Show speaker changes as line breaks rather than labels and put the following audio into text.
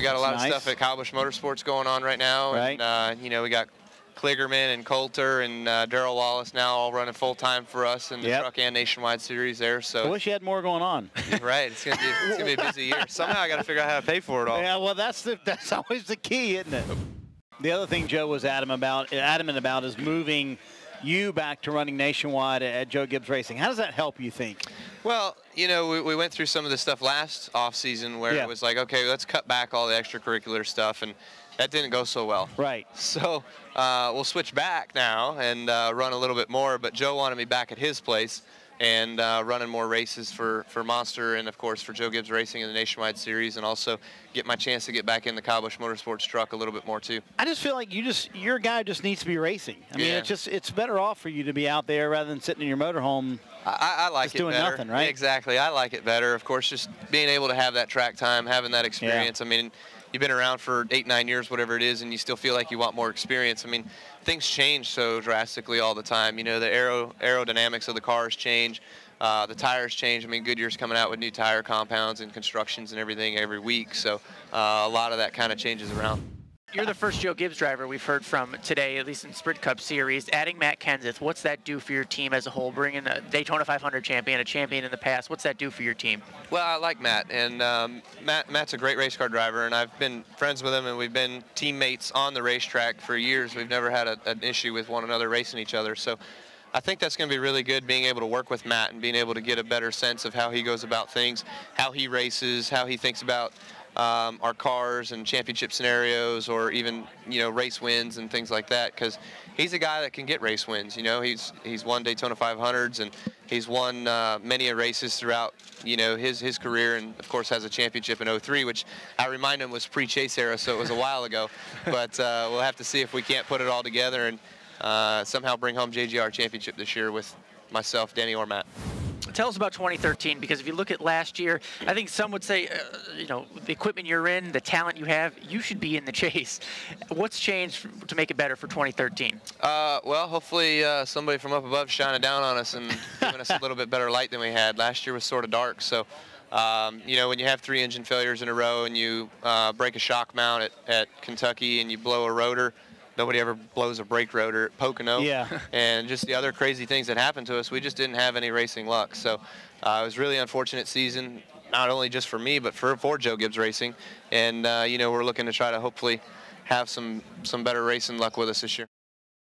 got a lot
That's
of
nice.
stuff at Kyle Busch Motorsports going on right now.
Right.
And, you know, we got Kligerman and Coulter and Darrell Wallace now all running full-time for us in the truck and nationwide series there. So
I wish you had more going on.
Right. It's gonna be a busy year. Somehow I got to figure out how to pay for it all.
Yeah, well, that's always the key, isn't it? The other thing Joe was adamant about is moving you back to running nationwide at Joe Gibbs Racing. How does that help, you think?
Well, you know, we went through some of the stuff last off-season where it was like, okay, let's cut back all the extracurricular stuff, and that didn't go so well.
Right.
So we'll switch back now and run a little bit more, but Joe wanted me back at his place and running more races for Monster and, of course, for Joe Gibbs Racing in the Nationwide Series, and also get my chance to get back in the Kyle Busch Motorsports truck a little bit more, too.
I just feel like your guy just needs to be racing. I mean, it's better off for you to be out there rather than sitting in your motorhome.
I like it
doing
better.
Nothing, right?
Exactly. I like it better. Of course, just being able to have that track time, having that experience. I mean, you've been around for 8, 9 years, whatever it is, and you still feel like you want more experience. I mean, things change so drastically all the time. You know, the aerodynamics of the cars change. The tires change. I mean, Goodyear's coming out with new tire compounds and constructions and everything every week. So a lot of that kind of changes around.
You're the first Joe Gibbs driver we've heard from today, at least in Sprint Cup Series. Adding Matt Kenseth, what's that do for your team as a whole? Bringing a Daytona 500 champion, a champion in the past, what's that do for your team?
Well, I like Matt, and Matt's a great race car driver, and I've been friends with him, and we've been teammates on the racetrack for years. We've never had an issue with one another racing each other. So I think that's going to be really good, being able to work with Matt and being able to get a better sense of how he goes about things, how he races, how he thinks about our cars and championship scenarios, or even, you know, race wins and things like that, because he's a guy that can get race wins. You know, he's won Daytona 500s, and he's won many races throughout, you know, his career, and of course has a championship in '03, which I remind him was pre-Chase era, so it was a while ago. But we'll have to see if we can't put it all together and somehow bring home JGR championship this year with myself, Danny, or Matt.
Tell us about 2013, because if you look at last year, I think some would say, you know, the equipment you're in, the talent you have, you should be in the chase. What's changed to make it better for 2013?
Well, hopefully somebody from up above shining down on us and giving us a little bit better light than we had. Last year was sort of dark, so you know, when you have 3 engine failures in a row and you break a shock mount at Kentucky and you blow a rotor, nobody ever blows a brake rotor at Pocono.
Yeah.
And just the other crazy things that happened to us, we just didn't have any racing luck. So it was a really unfortunate season, not only just for me, but for Joe Gibbs Racing. And, you know, we're looking to try to hopefully have some better racing luck with us this year.